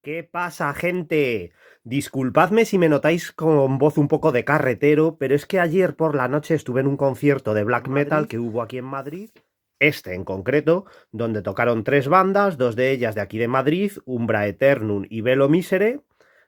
¿Qué pasa, gente? Disculpadme si me notáis con voz un poco de carretero, pero es que ayer por la noche estuve en un concierto de black metal que hubo aquí en Madrid, este en concreto, donde tocaron tres bandas, dos de ellas de aquí de Madrid, Umbra Eternum y Velo Misere,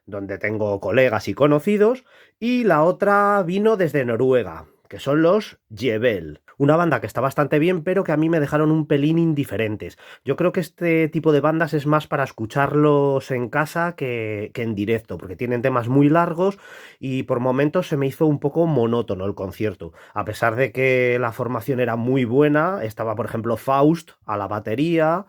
donde tengo colegas y conocidos, y la otra vino desde Noruega, que son los Jebel, una banda que está bastante bien, pero que a mí me dejaron un pelín indiferentes. Yo creo que este tipo de bandas es más para escucharlos en casa que en directo, porque tienen temas muy largos y por momentos se me hizo un poco monótono el concierto. A pesar de que la formación era muy buena, estaba por ejemplo Faust a la batería,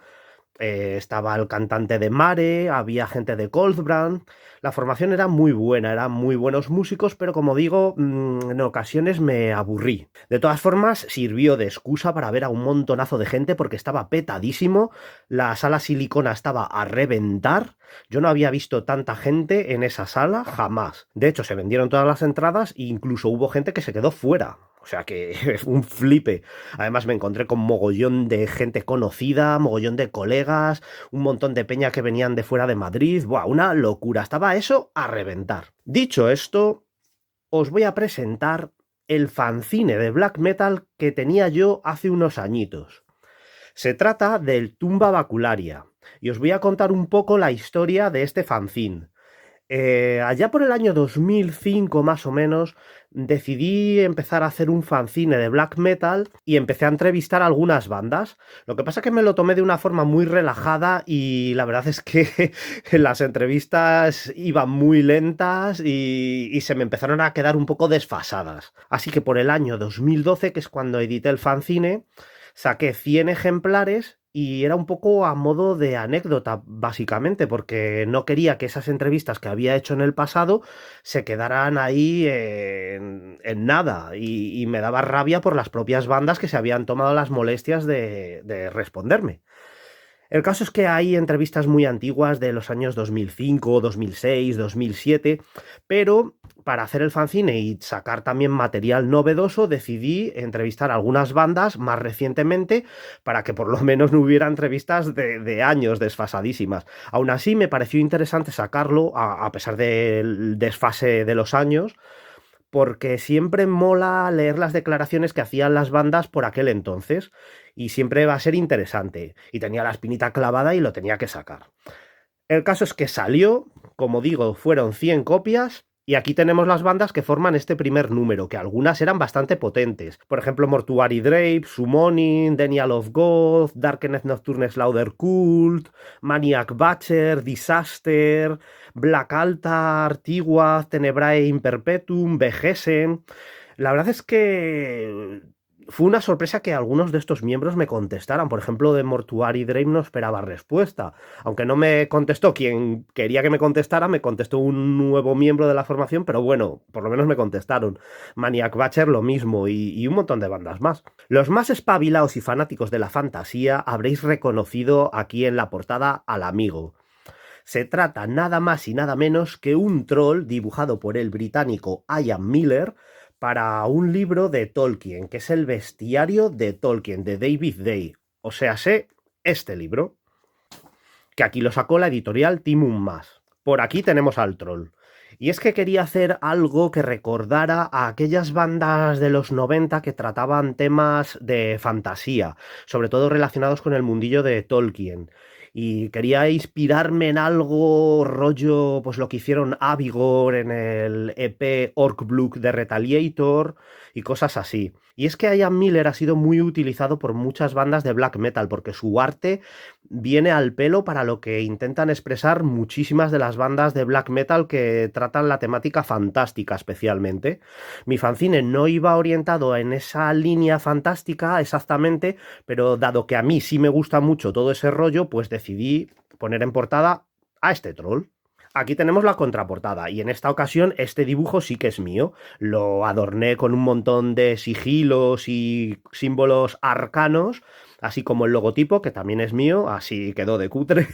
estaba el cantante de Mare, había gente de Coldbrand. La formación era muy buena, eran muy buenos músicos, pero como digo, en ocasiones me aburrí. De todas formas, sirvió de excusa para ver a un montonazo de gente porque estaba petadísimo, la sala Silicona estaba a reventar. Yo no había visto tanta gente en esa sala jamás. De hecho, se vendieron todas las entradas e incluso hubo gente que se quedó fuera. O sea que un flipe. Además me encontré con mogollón de gente conocida, mogollón de colegas, un montón de peña que venían de fuera de Madrid. Buah, una locura. Estaba eso a reventar. Dicho esto, os voy a presentar el fanzine de black metal que tenía yo hace unos añitos. Se trata del Tumba Bacularia y os voy a contar un poco la historia de este fanzine. Allá por el año 2005 más o menos, decidí empezar a hacer un fanzine de black metal y empecé a entrevistar a algunas bandas. Lo que pasa es que me lo tomé de una forma muy relajada y la verdad es que las entrevistas iban muy lentas y se me empezaron a quedar un poco desfasadas. Así que por el año 2012, que es cuando edité el fanzine, saqué 100 ejemplares y era un poco a modo de anécdota, básicamente, porque no quería que esas entrevistas que había hecho en el pasado se quedaran ahí en nada y me daba rabia por las propias bandas que se habían tomado las molestias de responderme. El caso es que hay entrevistas muy antiguas de los años 2005, 2006, 2007, pero para hacer el fanzine y sacar también material novedoso decidí entrevistar a algunas bandas más recientemente para que por lo menos no hubiera entrevistas de años desfasadísimas. Aún así me pareció interesante sacarlo a pesar del desfase de los años porque siempre mola leer las declaraciones que hacían las bandas por aquel entonces y siempre va a ser interesante. Y tenía la espinita clavada y lo tenía que sacar. El caso es que salió, como digo, fueron 100 copias. Y aquí tenemos las bandas que forman este primer número, que algunas eran bastante potentes. Por ejemplo, Mortuary Drape, Summoning, Denial of God, Darkness Nocturne Slaughter Cult, Maniac Butcher, Disaster, Black Altar, Tigua, Tenebrae Imperpetuum, Vegesen. La verdad es que fue una sorpresa que algunos de estos miembros me contestaran. Por ejemplo, de Mortuary Drape no esperaba respuesta. Aunque no me contestó quien quería que me contestó un nuevo miembro de la formación, pero bueno, por lo menos me contestaron. Maniac Butcher lo mismo y un montón de bandas más. Los más espabilados y fanáticos de la fantasía habréis reconocido aquí en la portada al amigo. Se trata nada más y nada menos que un troll dibujado por el británico Ian Miller para un libro de Tolkien, que es el bestiario de Tolkien, de David Day. O sea, sé este libro, que aquí lo sacó la editorial Timon Mas. Por aquí tenemos al troll. Y es que quería hacer algo que recordara a aquellas bandas de los 90 que trataban temas de fantasía, sobre todo relacionados con el mundillo de Tolkien. Y quería inspirarme en algo rollo, pues lo que hicieron Avigor en el EP Orc-Blue de Retaliator y cosas así. Y es que Ian Miller ha sido muy utilizado por muchas bandas de black metal porque su arte viene al pelo para lo que intentan expresar muchísimas de las bandas de black metal que tratan la temática fantástica especialmente. Mi fanzine no iba orientado en esa línea fantástica exactamente, pero dado que a mí sí me gusta mucho todo ese rollo, pues decidí poner en portada a este troll. Aquí tenemos la contraportada y en esta ocasión este dibujo sí que es mío. Lo adorné con un montón de sigilos y símbolos arcanos, así como el logotipo, que también es mío, así quedó de cutre.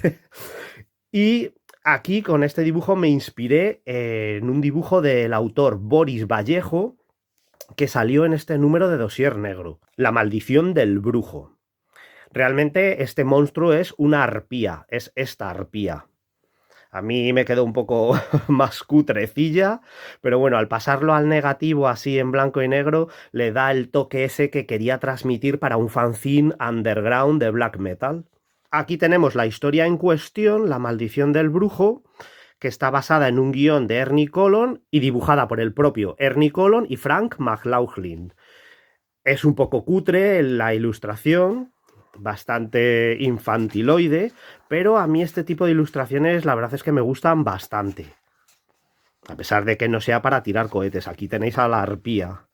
Y aquí con este dibujo me inspiré en un dibujo del autor Boris Vallejo, que salió en este número de Dossier Negro, La maldición del brujo. Realmente este monstruo es una arpía, es esta arpía. A mí me quedó un poco más cutrecilla, pero bueno, al pasarlo al negativo así en blanco y negro, le da el toque ese que quería transmitir para un fanzine underground de black metal. Aquí tenemos la historia en cuestión, La maldición del brujo, que está basada en un guión de Ernie Colon y dibujada por el propio Ernie Colon y Frank McLaughlin. Es un poco cutre la ilustración, bastante infantiloide, pero a mí este tipo de ilustraciones la verdad es que me gustan bastante. A pesar de que no sea para tirar cohetes, aquí tenéis a la arpía.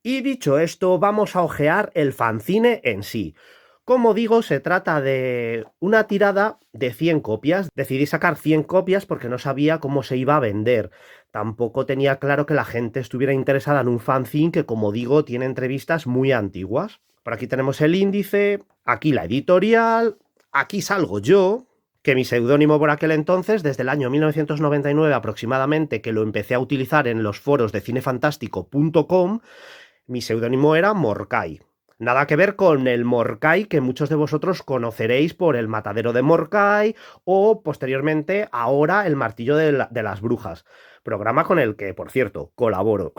Y dicho esto, vamos a ojear el fanzine en sí. Como digo, se trata de una tirada de 100 copias. Decidí sacar 100 copias porque no sabía cómo se iba a vender. Tampoco tenía claro que la gente estuviera interesada en un fanzine que, como digo, tiene entrevistas muy antiguas. Por aquí tenemos el índice, aquí la editorial, aquí salgo yo, que mi seudónimo por aquel entonces, desde el año 1999 aproximadamente, que lo empecé a utilizar en los foros de cinefantástico.com, mi seudónimo era Morcay. Nada que ver con el Morcay que muchos de vosotros conoceréis por el matadero de Morcay o posteriormente ahora el martillo de las brujas, programa con el que, por cierto, colaboro.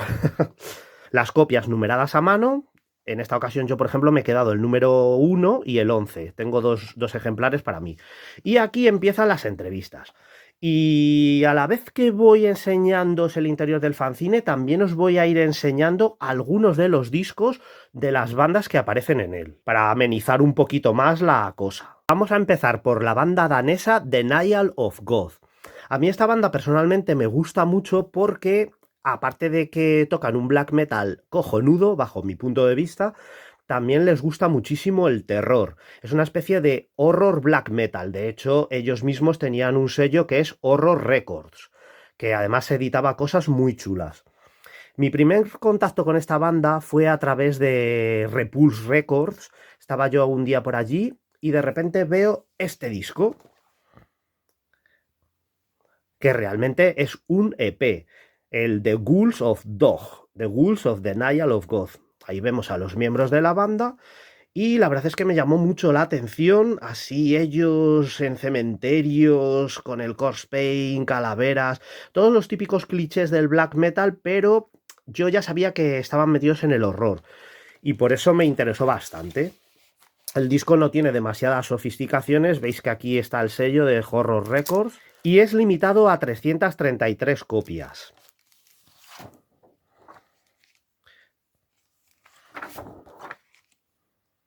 Las copias numeradas a mano. En esta ocasión yo, por ejemplo, me he quedado el número 1 y el 11. Tengo dos ejemplares para mí. Y aquí empiezan las entrevistas. Y a la vez que voy enseñándoos el interior del fanzine, también os voy a ir enseñando algunos de los discos de las bandas que aparecen en él, para amenizar un poquito más la cosa. Vamos a empezar por la banda danesa Denial of God. A mí esta banda personalmente me gusta mucho porque, aparte de que tocan un black metal cojonudo, bajo mi punto de vista, también les gusta muchísimo el terror. Es una especie de horror black metal. De hecho, ellos mismos tenían un sello que es Horror Records, que además editaba cosas muy chulas. Mi primer contacto con esta banda fue a través de Repulse Records. Estaba yo un día por allí y de repente veo este disco, que realmente es un EP, el The Ghouls of Dog, The Ghouls of Denial of God. Ahí vemos a los miembros de la banda y la verdad es que me llamó mucho la atención, así ellos en cementerios, con el corpse paint, calaveras, todos los típicos clichés del black metal, pero yo ya sabía que estaban metidos en el horror y por eso me interesó bastante. El disco no tiene demasiadas sofisticaciones, veis que aquí está el sello de Horror Records y es limitado a 333 copias.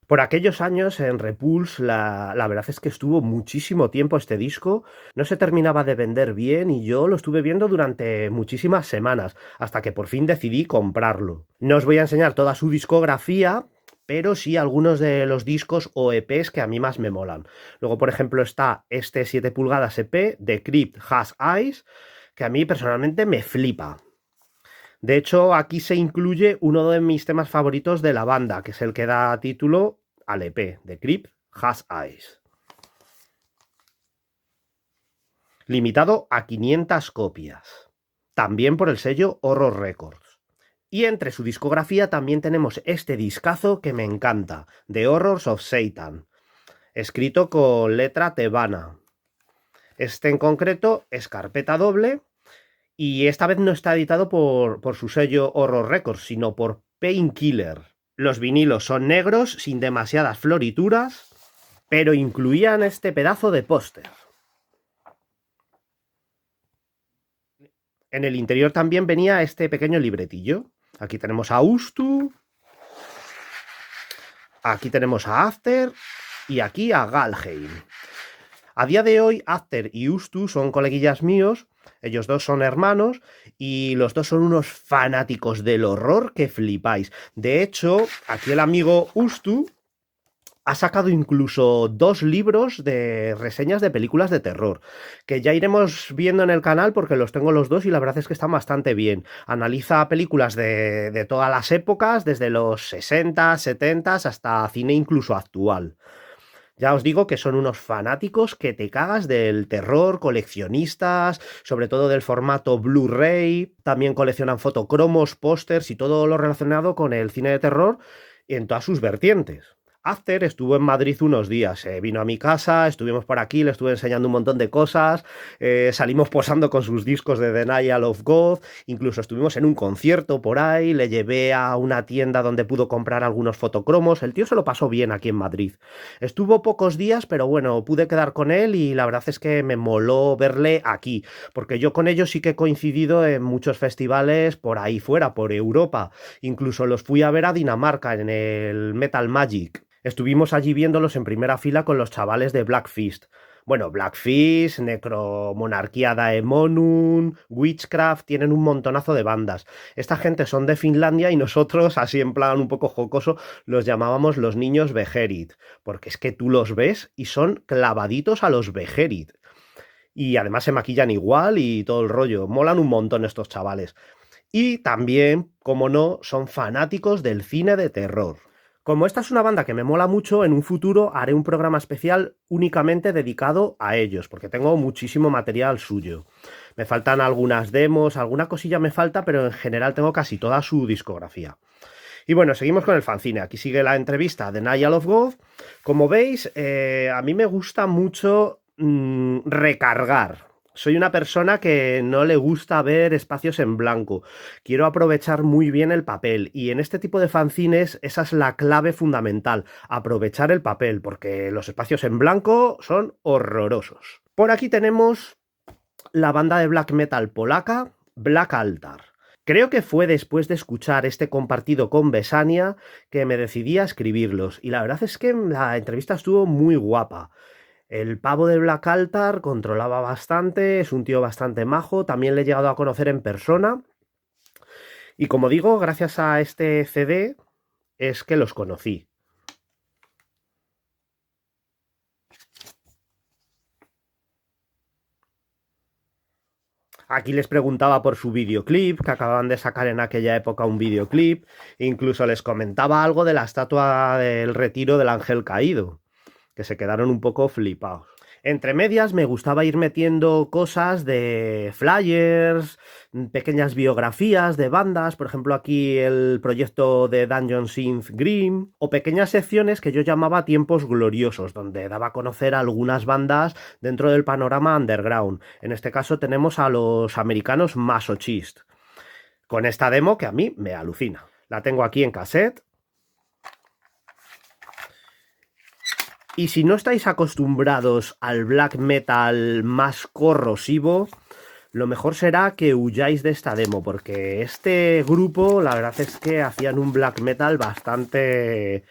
Por aquellos años en Repulse la verdad es que estuvo muchísimo tiempo este disco, no se terminaba de vender bien y yo lo estuve viendo durante muchísimas semanas, hasta que por fin decidí comprarlo. No os voy a enseñar toda su discografía, pero sí algunos de los discos o EPs que a mí más me molan. Luego, por ejemplo, está este 7 pulgadas EP de Crypt Has Eyes, que a mí personalmente me flipa. De hecho, aquí se incluye uno de mis temas favoritos de la banda, que es el que da título al EP, de Crypt Has Eyes. Limitado a 500 copias. También por el sello Horror Records. Y entre su discografía también tenemos este discazo que me encanta, The Horrors of Satan, escrito con letra tebana. Este en concreto es carpeta doble. Y esta vez no está editado por su sello Horror Records, sino por Painkiller. Los vinilos son negros, sin demasiadas florituras, pero incluían este pedazo de póster. En el interior también venía este pequeño libretillo. Aquí tenemos a Ustu, aquí tenemos a After y aquí a Galheim. A día de hoy, After y Ustu son coleguillas míos. Ellos dos son hermanos y los dos son unos fanáticos del horror que flipáis. De hecho, aquí el amigo Ustu ha sacado incluso 2 libros de reseñas de películas de terror, que ya iremos viendo en el canal porque los tengo los dos y la verdad es que están bastante bien. Analiza películas de todas las épocas, desde los 60, 70 hasta cine incluso actual. Ya os digo que son unos fanáticos que te cagas del terror, coleccionistas, sobre todo del formato Blu-ray, también coleccionan fotocromos, pósters y todo lo relacionado con el cine de terror en todas sus vertientes. After estuvo en Madrid unos días, vino a mi casa, estuvimos por aquí, le estuve enseñando un montón de cosas, salimos posando con sus discos de Denial of God, incluso estuvimos en un concierto por ahí, le llevé a una tienda donde pudo comprar algunos fotocromos, el tío se lo pasó bien aquí en Madrid. Estuvo pocos días, pero bueno, pude quedar con él y la verdad es que me moló verle aquí, porque yo con ellos sí que he coincidido en muchos festivales por ahí fuera, por Europa, incluso los fui a ver a Dinamarca en el Metal Magic. Estuvimos allí viéndolos en primera fila con los chavales de Black Fist. Bueno, Black Fist, Necromonarquía Daemonum, Witchcraft, tienen un montonazo de bandas. Esta gente son de Finlandia y nosotros, así en plan un poco jocoso, los llamábamos los niños Beherit, porque es que tú los ves y son clavaditos a los Beherit. Y además se maquillan igual y todo el rollo. Molan un montón estos chavales. Y también, como no, son fanáticos del cine de terror. Como esta es una banda que me mola mucho, en un futuro haré un programa especial únicamente dedicado a ellos, porque tengo muchísimo material suyo. Me faltan algunas demos, alguna cosilla me falta, pero en general tengo casi toda su discografía. Y bueno, seguimos con el fanzine. Aquí sigue la entrevista de Denial of God. Como veis, a mí me gusta mucho recargar. Soy una persona que no le gusta ver espacios en blanco. Quiero aprovechar muy bien el papel. Y en este tipo de fanzines esa es la clave fundamental. Aprovechar el papel, porque los espacios en blanco son horrorosos. Por aquí tenemos la banda de black metal polaca, Black Altar. Creo que fue después de escuchar este compartido con Besania que me decidí a escribirlos. Y la verdad es que la entrevista estuvo muy guapa. El pavo de Black Altar controlaba bastante, es un tío bastante majo, también le he llegado a conocer en persona. Y como digo, gracias a este CD es que los conocí. Aquí les preguntaba por su videoclip, que acababan de sacar en aquella época un videoclip. E incluso les comentaba algo de la estatua del retiro del ángel caído, que se quedaron un poco flipados. Entre medias me gustaba ir metiendo cosas de flyers, pequeñas biografías de bandas, por ejemplo aquí el proyecto de Dungeon Synth Grim, o pequeñas secciones que yo llamaba tiempos gloriosos, donde daba a conocer algunas bandas dentro del panorama underground. En este caso tenemos a los americanos Masochist, con esta demo que a mí me alucina. La tengo aquí en cassette. Y si no estáis acostumbrados al black metal más corrosivo, lo mejor será que huyáis de esta demo, porque este grupo, la verdad es que hacían un black metal bastante,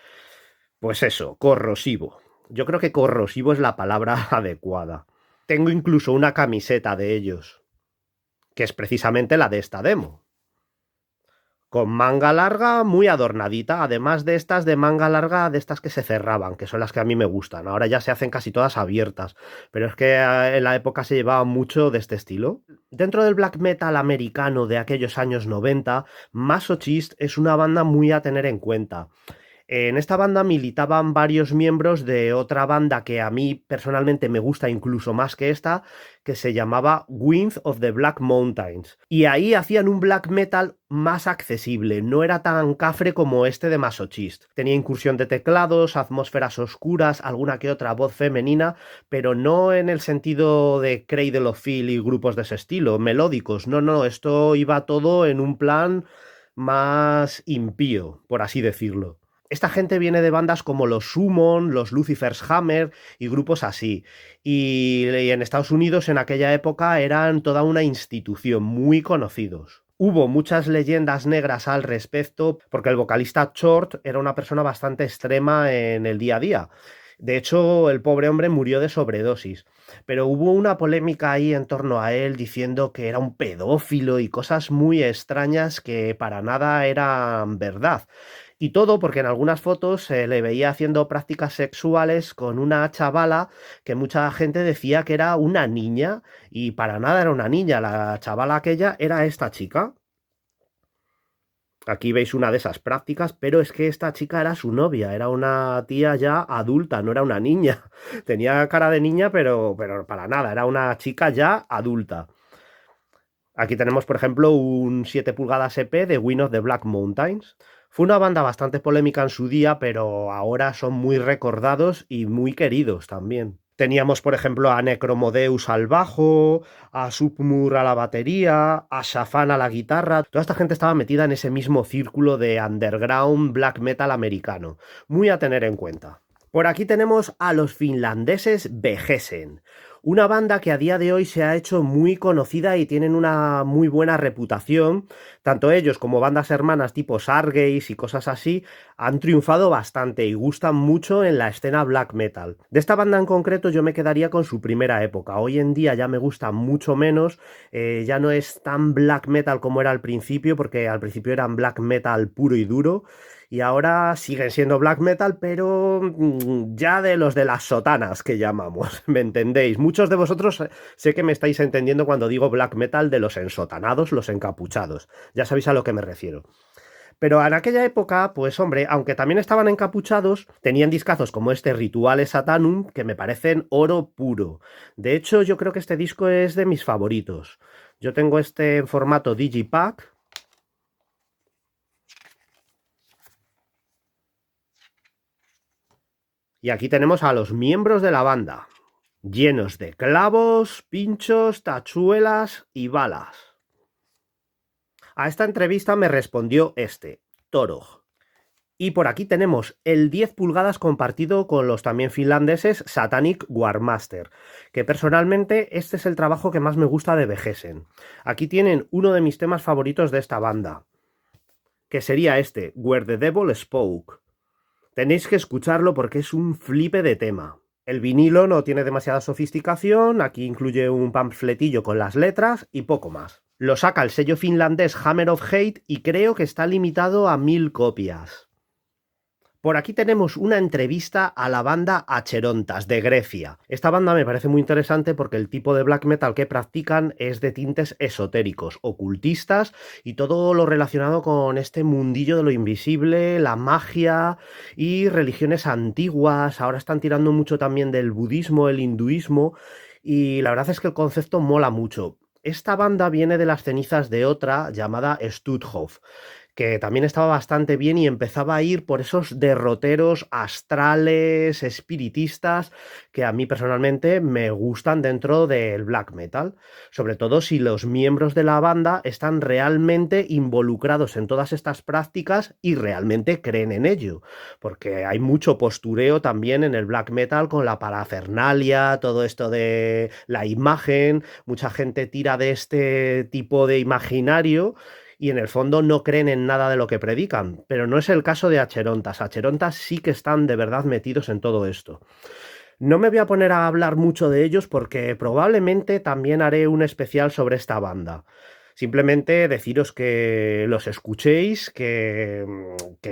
pues eso, corrosivo. Yo creo que corrosivo es la palabra adecuada. Tengo incluso una camiseta de ellos, que es precisamente la de esta demo. Con manga larga, muy adornadita, además de estas de manga larga, de estas que se cerraban, que son las que a mí me gustan. Ahora ya se hacen casi todas abiertas, pero es que en la época se llevaba mucho de este estilo. Dentro del black metal americano de aquellos años 90, Masochist es una banda muy a tener en cuenta. En esta banda militaban varios miembros de otra banda que a mí personalmente me gusta incluso más que esta, que se llamaba Winds of the Black Mountains. Y ahí hacían un black metal más accesible, no era tan cafre como este de Masochist. Tenía incursión de teclados, atmósferas oscuras, alguna que otra voz femenina, pero no en el sentido de Cradle of Filth y grupos de ese estilo, melódicos. No, esto iba todo en un plan más impío, por así decirlo. Esta gente viene de bandas como los Summon, los Lucifer's Hammer y grupos así. Y en Estados Unidos en aquella época eran toda una institución, muy conocidos. Hubo muchas leyendas negras al respecto, porque el vocalista Short era una persona bastante extrema en el día a día. De hecho, el pobre hombre murió de sobredosis. Pero hubo una polémica ahí en torno a él diciendo que era un pedófilo y cosas muy extrañas que para nada eran verdad. Y todo porque en algunas fotos se le veía haciendo prácticas sexuales con una chavala que mucha gente decía que era una niña y para nada era una niña. La chavala aquella era esta chica. Aquí veis una de esas prácticas, pero es que esta chica era su novia, era una tía ya adulta, no era una niña. Tenía cara de niña, pero para nada, era una chica ya adulta. Aquí tenemos, por ejemplo, un 7 pulgadas EP de Wind of the Black Mountains. Fue una banda bastante polémica en su día, pero ahora son muy recordados y muy queridos también. Teníamos, por ejemplo, a Necromodeus al bajo, a Submur a la batería, a Shafan a la guitarra. Toda esta gente estaba metida en ese mismo círculo de underground black metal americano. Muy a tener en cuenta. Por aquí tenemos a los finlandeses Vegesen, una banda que a día de hoy se ha hecho muy conocida y tienen una muy buena reputación. Tanto ellos como bandas hermanas tipo Sargeis y cosas así han triunfado bastante y gustan mucho en la escena black metal. De esta banda en concreto yo me quedaría con su primera época. Hoy en día ya me gusta mucho menos, ya no es tan black metal como era al principio, porque al principio eran black metal puro y duro. Y ahora siguen siendo black metal, pero ya de los de las sotanas que llamamos, ¿me entendéis? Muchos de vosotros sé que me estáis entendiendo cuando digo black metal de los ensotanados, los encapuchados. Ya sabéis a lo que me refiero. Pero en aquella época, pues hombre, aunque también estaban encapuchados, tenían discazos como este Rituale Satanum, que me parecen oro puro. De hecho, yo creo que este disco es de mis favoritos. Yo tengo este en formato Digipack. Y aquí tenemos a los miembros de la banda, llenos de clavos, pinchos, tachuelas y balas. A esta entrevista me respondió este, Torog. Y por aquí tenemos el 10 pulgadas compartido con los también finlandeses Satanic Warmaster, que personalmente este es el trabajo que más me gusta de Vegesen. Aquí tienen uno de mis temas favoritos de esta banda, que sería este, Where the Devil Spoke. Tenéis que escucharlo porque es un flipe de tema. El vinilo no tiene demasiada sofisticación, aquí incluye un pamfletillo con las letras y poco más. Lo saca el sello finlandés Hammer of Hate y creo que está limitado a 1000 copias. Por aquí tenemos una entrevista a la banda Acherontas de Grecia. Esta banda me parece muy interesante porque el tipo de black metal que practican es de tintes esotéricos, ocultistas y todo lo relacionado con este mundillo de lo invisible, la magia y religiones antiguas. Ahora están tirando mucho también del budismo, el hinduismo y la verdad es que el concepto mola mucho. Esta banda viene de las cenizas de otra llamada Studhof, que también estaba bastante bien y empezaba a ir por esos derroteros astrales, espiritistas, que a mí personalmente me gustan dentro del black metal, sobre todo si los miembros de la banda están realmente involucrados en todas estas prácticas y realmente creen en ello, porque hay mucho postureo también en el black metal con la parafernalia, todo esto de la imagen, mucha gente tira de este tipo de imaginario y en el fondo no creen en nada de lo que predican, pero no es el caso de Acherontas. Acherontas sí que están de verdad metidos en todo esto. No me voy a poner a hablar mucho de ellos porque probablemente también haré un especial sobre esta banda. Simplemente deciros que los escuchéis, que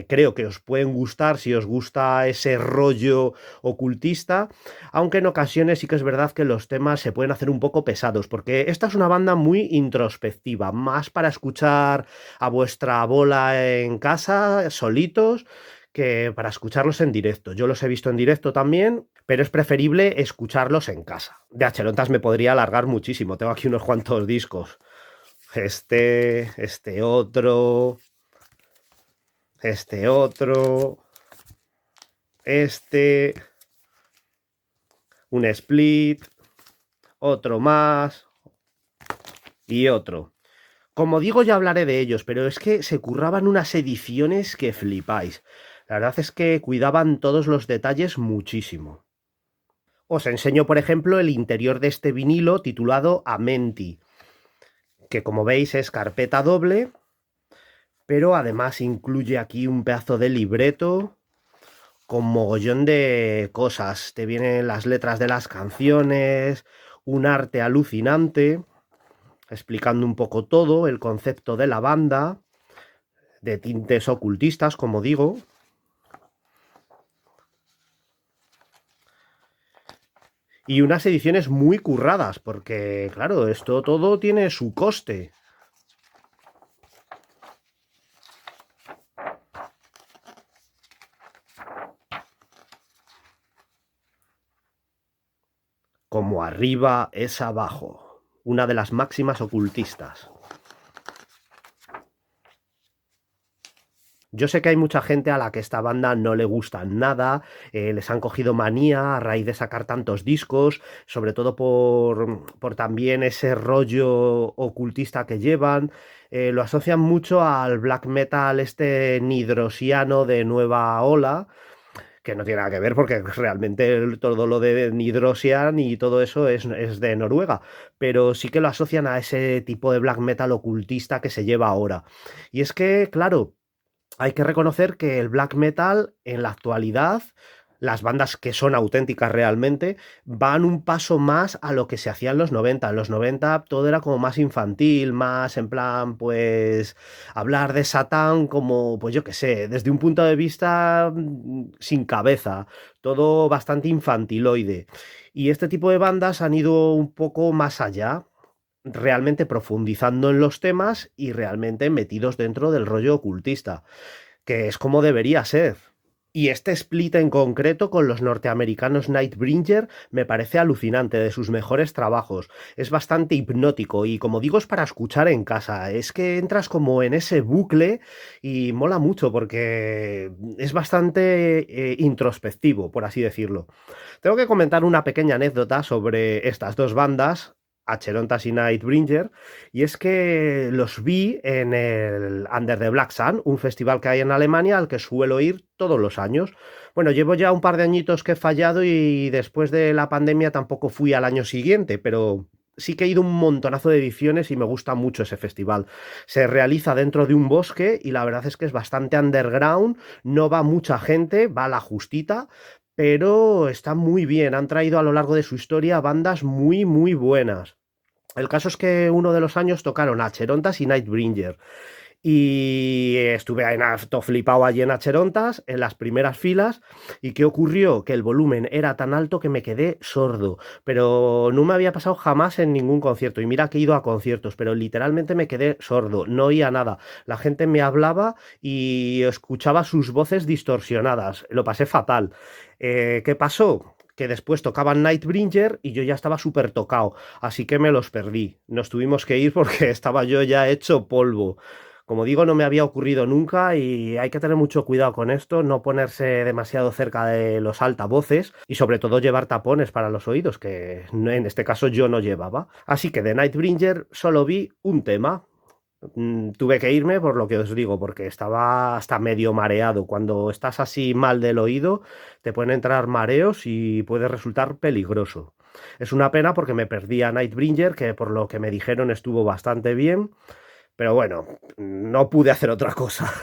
creo que os pueden gustar si os gusta ese rollo ocultista, aunque en ocasiones sí que es verdad que los temas se pueden hacer un poco pesados, porque esta es una banda muy introspectiva, más para escuchar a vuestra bola en casa, solitos, que para escucharlos en directo. Yo los he visto en directo también, pero es preferible escucharlos en casa. De Acherontas me podría alargar muchísimo, tengo aquí unos cuantos discos. Este otro, este otro, este, un split, otro más y otro. Como digo, ya hablaré de ellos, pero es que se curraban unas ediciones que flipáis. La verdad es que cuidaban todos los detalles muchísimo. Os enseño, por ejemplo, el interior de este vinilo titulado Amenti, que como veis es carpeta doble, pero además incluye aquí un pedazo de libreto con mogollón de cosas. Te vienen las letras de las canciones, un arte alucinante, explicando un poco todo, el concepto de la banda, de tintes ocultistas, como digo. Y unas ediciones muy curradas, porque claro, esto todo tiene su coste. Como arriba es abajo, una de las máximas ocultistas. Yo sé que hay mucha gente a la que esta banda no le gusta nada, les han cogido manía a raíz de sacar tantos discos, sobre todo por también ese rollo ocultista que llevan. Lo asocian mucho al black metal este nidrosiano de nueva ola, que no tiene nada que ver porque realmente todo lo de Nidrosian y todo eso es de Noruega, pero sí que lo asocian a ese tipo de black metal ocultista que se lleva ahora. Y es que, claro, hay que reconocer que el black metal en la actualidad, las bandas que son auténticas realmente, van un paso más a lo que se hacía en los 90. En los 90 todo era como más infantil, más en plan, pues, hablar de Satán como, pues yo qué sé, desde un punto de vista sin cabeza, todo bastante infantiloide. Y este tipo de bandas han ido un poco más allá, realmente profundizando en los temas y realmente metidos dentro del rollo ocultista, que es como debería ser. Y este split en concreto con los norteamericanos Nightbringer me parece alucinante, de sus mejores trabajos. Es bastante hipnótico y, como digo, es para escuchar en casa. Es que entras como en ese bucle y mola mucho porque es bastante introspectivo, por así decirlo. Tengo que comentar una pequeña anécdota sobre estas dos bandas, Acherontas y Nightbringer, y es que los vi en el Under the Black Sun, un festival que hay en Alemania al que suelo ir todos los años. Bueno, llevo ya un par de añitos que he fallado y después de la pandemia tampoco fui al año siguiente, pero sí que he ido un montonazo de ediciones y me gusta mucho ese festival. Se realiza dentro de un bosque y la verdad es que es bastante underground, no va mucha gente, va la justita, pero está muy bien. Han traído a lo largo de su historia bandas muy, muy buenas. El caso es que uno de los años tocaron a Cherontas y Nightbringer. Y estuve en harto flipado allí en Acherontas, en las primeras filas. ¿Y qué ocurrió? Que el volumen era tan alto que me quedé sordo. Pero no me había pasado jamás en ningún concierto. Y mira que he ido a conciertos, pero literalmente me quedé sordo. No oía nada. La gente me hablaba y escuchaba sus voces distorsionadas. Lo pasé fatal. ¿Qué pasó? Que después tocaban Nightbringer y yo ya estaba súper tocado, así que me los perdí. Nos tuvimos que ir porque estaba yo ya hecho polvo. Como digo, no me había ocurrido nunca y hay que tener mucho cuidado con esto, no ponerse demasiado cerca de los altavoces y sobre todo llevar tapones para los oídos, que en este caso yo no llevaba. Así que de Nightbringer solo vi un tema. Tuve que irme por lo que os digo, porque estaba hasta medio mareado. Cuando estás así mal del oído, te pueden entrar mareos y puede resultar peligroso. Es una pena porque me perdí a Nightbringer, que por lo que me dijeron estuvo bastante bien. Pero bueno, no pude hacer otra cosa.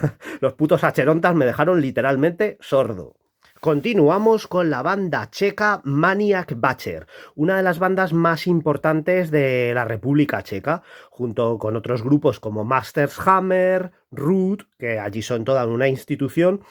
Los putos acherontas me dejaron literalmente sordo. Continuamos con la banda checa Maniac Butcher, una de las bandas más importantes de la República Checa, junto con otros grupos como Masters Hammer, Root, que allí son toda una institución.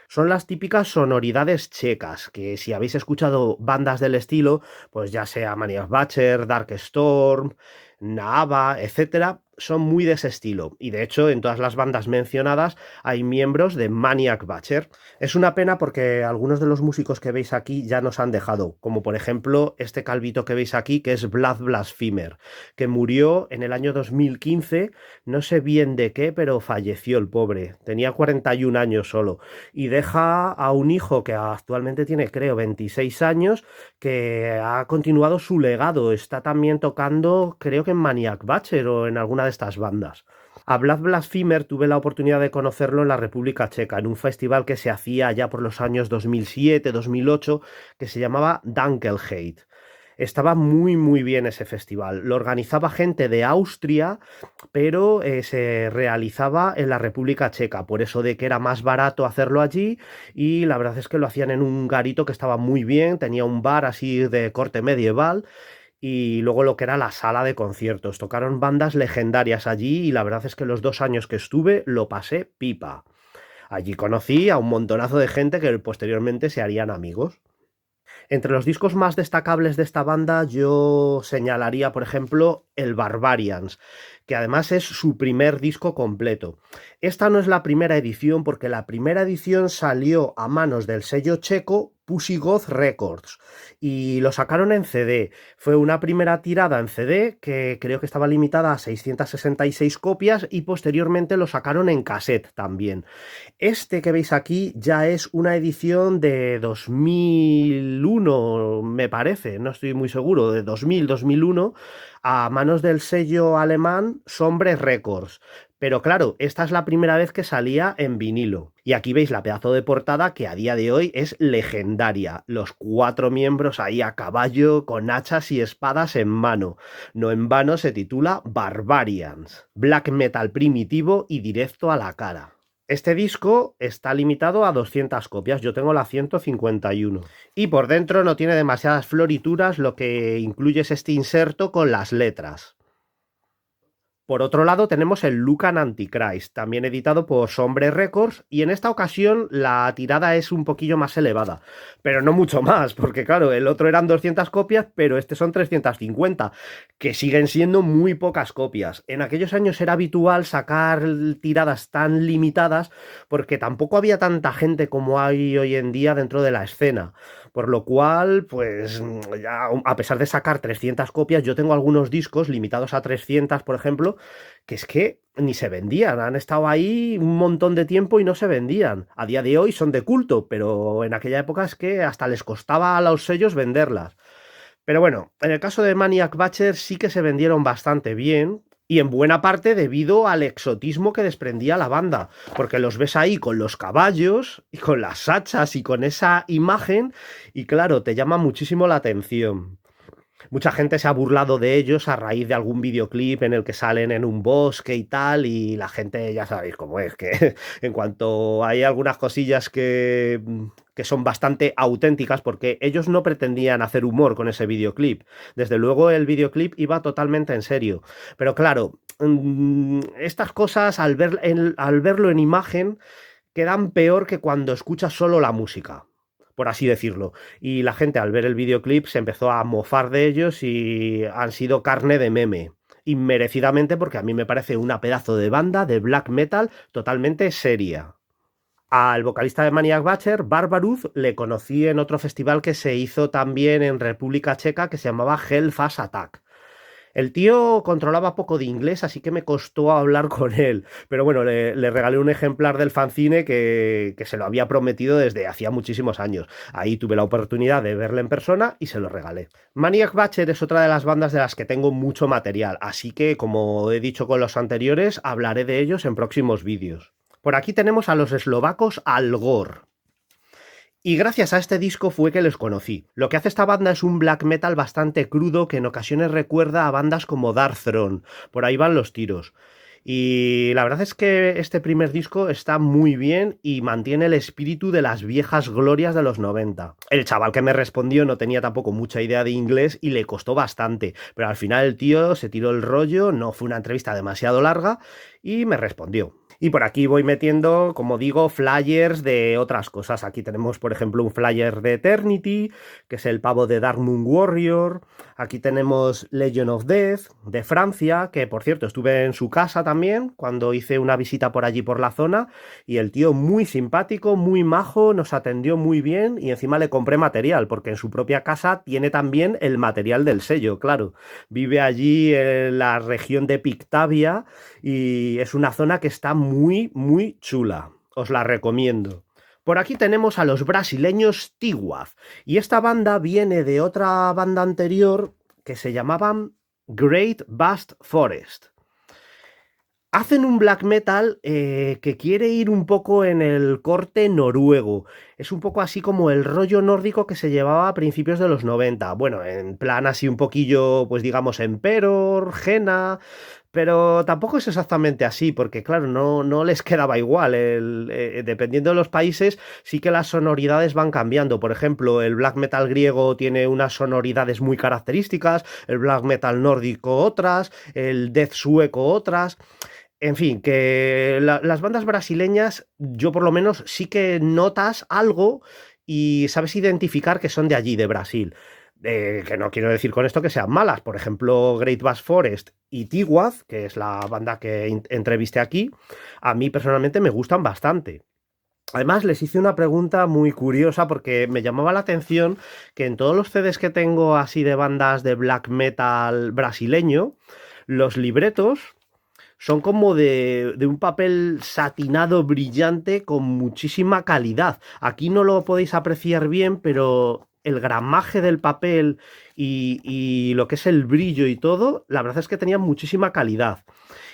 Son las típicas sonoridades checas, que si habéis escuchado bandas del estilo, pues ya sea Maniac Butcher, Dark Storm, Naava, etcétera, son muy de ese estilo. Y de hecho, en todas las bandas mencionadas hay miembros de Maniac Butcher. Es una pena porque algunos de los músicos que veis aquí ya nos han dejado, como por ejemplo este calvito que veis aquí, que es Blood Blasphemer, que murió en el año 2015, no sé bien de qué, pero falleció el pobre. Tenía 41 años solo. Y deja a un hijo que actualmente tiene, creo, 26 años, que ha continuado su legado. Está también tocando, creo que en Maniac Butcher o en alguna de estas bandas. A Vlad Blasphemer tuve la oportunidad de conocerlo en la República Checa, en un festival que se hacía ya por los años 2007-2008, que se llamaba Dunkelheit. Estaba muy muy bien ese festival. Lo organizaba gente de Austria, pero se realizaba en la República Checa, por eso de que era más barato hacerlo allí y la verdad es que lo hacían en un garito que estaba muy bien, tenía un bar así de corte medieval y luego lo que era la sala de conciertos. Tocaron bandas legendarias allí y la verdad es que los 2 años que estuve lo pasé pipa. Allí conocí a un montonazo de gente que posteriormente se harían amigos. Entre los discos más destacables de esta banda yo señalaría, por ejemplo, el Barbarians, que además es su primer disco completo. Esta no es la primera edición, porque la primera edición salió a manos del sello checo Pussy Goth Records y lo sacaron en CD. Fue una primera tirada en CD que creo que estaba limitada a 666 copias y posteriormente lo sacaron en cassette también. Este que veis aquí ya es una edición de 2001, me parece, no estoy muy seguro, de 2000-2001, a manos del sello alemán Sombre Records. Pero claro, esta es la primera vez que salía en vinilo. Y aquí veis la pedazo de portada que a día de hoy es legendaria. Los 4 miembros ahí a caballo con hachas y espadas en mano. No en vano se titula Barbarians. Black metal primitivo y directo a la cara. Este disco está limitado a 200 copias, yo tengo la 151. Y por dentro no tiene demasiadas florituras, lo que incluye es este inserto con las letras. Por otro lado tenemos el Lucan Antichrist, también editado por Sombre Records, y en esta ocasión la tirada es un poquillo más elevada, pero no mucho más, porque claro, el otro eran 200 copias, pero este son 350, que siguen siendo muy pocas copias. En aquellos años era habitual sacar tiradas tan limitadas, porque tampoco había tanta gente como hay hoy en día dentro de la escena. Por lo cual, pues ya a pesar de sacar 300 copias, yo tengo algunos discos limitados a 300, por ejemplo, que es que ni se vendían. Han estado ahí un montón de tiempo y no se vendían. A día de hoy son de culto, pero en aquella época es que hasta les costaba a los sellos venderlas. Pero bueno, en el caso de Maniac Butcher sí que se vendieron bastante bien, y en buena parte debido al exotismo que desprendía la banda, porque los ves ahí con los caballos y con las hachas y con esa imagen y claro, te llama muchísimo la atención. Mucha gente se ha burlado de ellos a raíz de algún videoclip en el que salen en un bosque y tal, y la gente ya sabéis cómo es, que en cuanto hay algunas cosillas que son bastante auténticas, porque ellos no pretendían hacer humor con ese videoclip. Desde luego el videoclip iba totalmente en serio. Pero claro, estas cosas al verlo en imagen quedan peor que cuando escuchas solo la música, por así decirlo. Y la gente al ver el videoclip se empezó a mofar de ellos y han sido carne de meme. Inmerecidamente, porque a mí me parece una pedazo de banda de black metal totalmente seria. Al vocalista de Maniac Butcher, Barbaruth, le conocí en otro festival que se hizo también en República Checa que se llamaba Hellfast Attack. El tío controlaba poco de inglés, así que me costó hablar con él. Pero bueno, le regalé un ejemplar del fanzine que se lo había prometido desde hacía muchísimos años. Ahí tuve la oportunidad de verle en persona y se lo regalé. Maniac Butcher es otra de las bandas de las que tengo mucho material, así que, como he dicho con los anteriores, hablaré de ellos en próximos vídeos. Por aquí tenemos a los eslovacos Algor. Y gracias a este disco fue que les conocí. Lo que hace esta banda es un black metal bastante crudo que en ocasiones recuerda a bandas como Dark Throne. Por ahí van los tiros. Y la verdad es que este primer disco está muy bien y mantiene el espíritu de las viejas glorias de los 90. El chaval que me respondió no tenía tampoco mucha idea de inglés y le costó bastante, pero al final el tío se tiró el rollo, no fue una entrevista demasiado larga y me respondió. Y por aquí voy metiendo, como digo, flyers de otras cosas. Aquí tenemos, por ejemplo, un flyer de Eternity, que es el pavo de Dark Moon Warrior. Aquí tenemos Legion of Death, de Francia, que por cierto estuve en su casa también, cuando hice una visita por allí por la zona, y el tío muy simpático, muy majo, nos atendió muy bien, y encima le compré material, porque en su propia casa tiene también el material del sello, claro. Vive allí en la región de Pictavia, y es una zona que está muy, muy chula. Os la recomiendo. Por aquí tenemos a los brasileños Tigwath, y esta banda viene de otra banda anterior que se llamaban Great Vast Forest. Hacen un black metal que quiere ir un poco en el corte noruego. Es un poco así como el rollo nórdico que se llevaba a principios de los 90. Bueno, en plan así un poquillo, pues digamos, Emperor, Jena, pero tampoco es exactamente así, porque claro, no les quedaba igual. Dependiendo de los países, sí que las sonoridades van cambiando. Por ejemplo, el black metal griego tiene unas sonoridades muy características, el black metal nórdico otras, el death sueco otras. En fin, que las bandas brasileñas, yo por lo menos sí que notas algo y sabes identificar que son de allí, de Brasil. Que no quiero decir con esto que sean malas. Por ejemplo, Great Bass Forest y Tigwath, que es la banda que entrevisté aquí, a mí personalmente me gustan bastante. Además, les hice una pregunta muy curiosa porque me llamaba la atención que en todos los CDs que tengo así de bandas de black metal brasileño, los libretos son como de un papel satinado brillante con muchísima calidad. Aquí no lo podéis apreciar bien, pero el gramaje del papel y lo que es el brillo y todo, la verdad es que tenía muchísima calidad.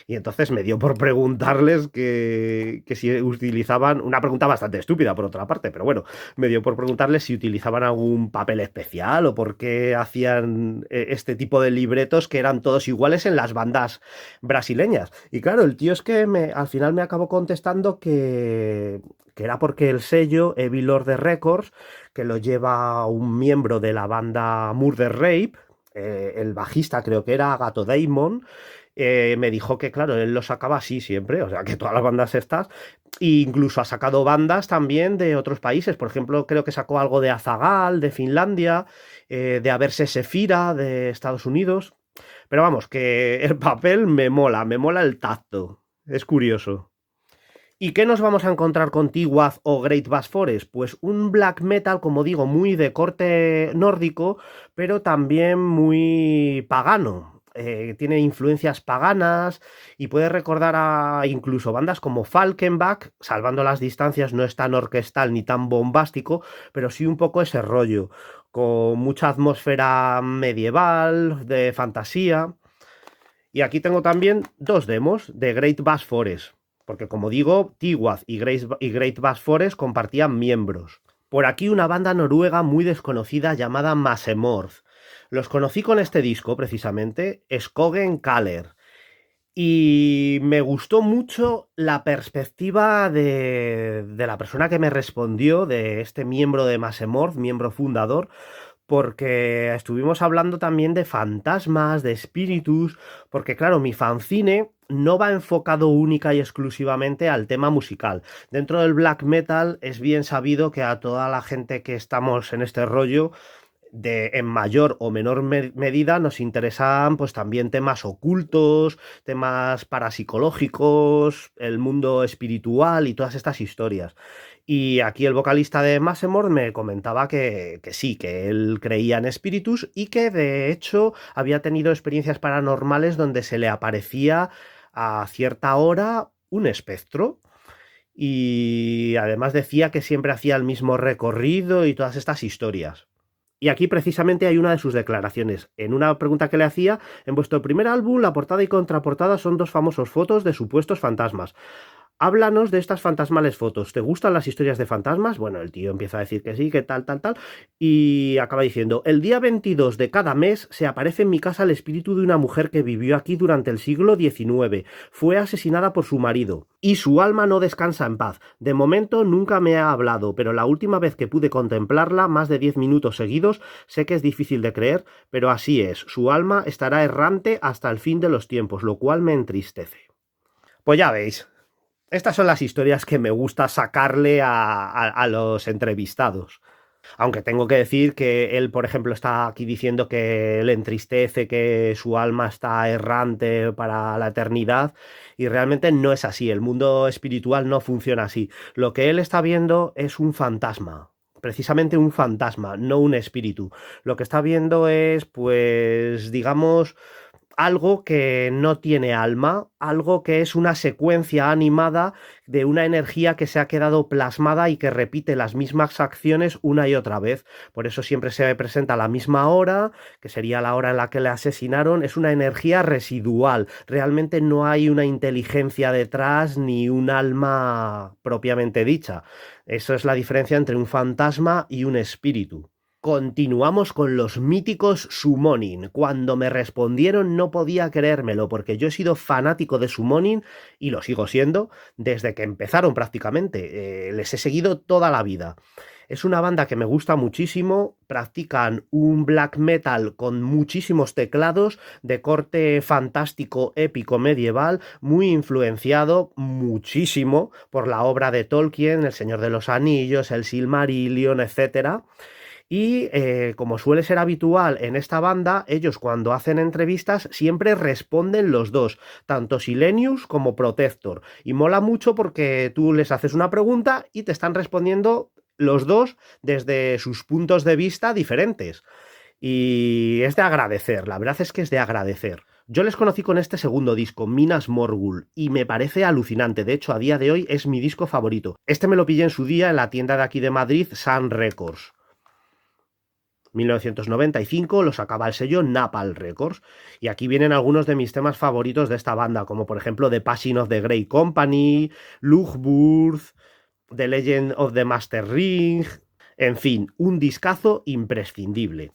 Y entonces me dio por preguntarles que si utilizaban, una pregunta bastante estúpida por otra parte, pero bueno, me dio por preguntarles si utilizaban algún papel especial o por qué hacían este tipo de libretos que eran todos iguales en las bandas brasileñas. Y claro, el tío es que al final me acabó contestando que era porque el sello Evil Order Records, que lo lleva un miembro de la banda Murder Rape, el bajista creo que era Gato Daemon, me dijo que, claro, él lo sacaba así siempre, o sea, que todas las bandas estas, e incluso ha sacado bandas también de otros países, por ejemplo, creo que sacó algo de Azaghal, de Finlandia, de Averse Sefira, de Estados Unidos, pero vamos, que el papel me mola el tacto, es curioso. ¿Y qué nos vamos a encontrar con Tigwath o Great Bass Forest? Pues un black metal, como digo, muy de corte nórdico, pero también muy pagano. Tiene influencias paganas y puede recordar a incluso bandas como Falkenbach, salvando las distancias, no es tan orquestal ni tan bombástico, pero sí un poco ese rollo, con mucha atmósfera medieval, de fantasía. Y aquí tengo también dos demos de Great Bass Forest, porque como digo, Tigwath y Great Bass Forest compartían miembros. Por aquí una banda noruega muy desconocida llamada Massemorth. Los conocí con este disco precisamente, Skogen Kaller. Y me gustó mucho la perspectiva de la persona que me respondió, de este miembro de Massemorth, miembro fundador, porque estuvimos hablando también de fantasmas, de espíritus, porque claro, mi fanzine no va enfocado única y exclusivamente al tema musical. Dentro del black metal es bien sabido que a toda la gente que estamos en este rollo, en mayor o menor medida nos interesan pues también temas ocultos, temas parapsicológicos, el mundo espiritual y todas estas historias. Y aquí el vocalista de Massemorh me comentaba que sí, que él creía en espíritus y que de hecho había tenido experiencias paranormales donde se le aparecía a cierta hora un espectro. Y además decía que siempre hacía el mismo recorrido y todas estas historias. Y aquí precisamente hay una de sus declaraciones. En una pregunta que le hacía, en vuestro primer álbum, la portada y contraportada son dos famosas fotos de supuestos fantasmas. Háblanos de estas fantasmales fotos. ¿Te gustan las historias de fantasmas? Bueno, el tío empieza a decir que sí, que tal, tal, tal. Y acaba diciendo, el día 22 de cada mes se aparece en mi casa el espíritu de una mujer que vivió aquí durante el siglo XIX. Fue asesinada por su marido. Y su alma no descansa en paz. De momento nunca me ha hablado, pero la última vez que pude contemplarla, más de 10 minutos seguidos, sé que es difícil de creer, pero así es. Su alma estará errante hasta el fin de los tiempos, lo cual me entristece. Pues ya veis. Estas son las historias que me gusta sacarle a los entrevistados. Aunque tengo que decir que él, por ejemplo, está aquí diciendo que le entristece, que su alma está errante para la eternidad, y realmente no es así. El mundo espiritual no funciona así. Lo que él está viendo es un fantasma. Precisamente un fantasma, no un espíritu. Lo que está viendo es, pues, digamos, algo que no tiene alma, algo que es una secuencia animada de una energía que se ha quedado plasmada y que repite las mismas acciones una y otra vez. Por eso siempre se presenta a la misma hora, que sería la hora en la que le asesinaron. Es una energía residual. Realmente no hay una inteligencia detrás ni un alma propiamente dicha. Eso es la diferencia entre un fantasma y un espíritu. Continuamos con los míticos Summoning. Cuando me respondieron no podía creérmelo porque yo he sido fanático de Summoning y lo sigo siendo desde que empezaron prácticamente. Les he seguido toda la vida. Es una banda que me gusta muchísimo, practican un black metal con muchísimos teclados de corte fantástico, épico, medieval, muy influenciado muchísimo por la obra de Tolkien, El Señor de los Anillos, el Silmarillion, etcétera. Y como suele ser habitual en esta banda, ellos cuando hacen entrevistas siempre responden los dos, tanto Silenius como Protector. Y mola mucho porque tú les haces una pregunta y te están respondiendo los dos desde sus puntos de vista diferentes. Y es de agradecer, la verdad es que es de agradecer. Yo les conocí con este segundo disco, Minas Morgul, y me parece alucinante. De hecho, a día de hoy es mi disco favorito. Este me lo pillé en su día en la tienda de aquí de Madrid, Sun Records. 1995 lo sacaba el sello Napalm Records. Y aquí vienen algunos de mis temas favoritos de esta banda, como por ejemplo The Passing of the Grey Company, Luchburth, The Legend of the Master Ring. En fin, un discazo imprescindible.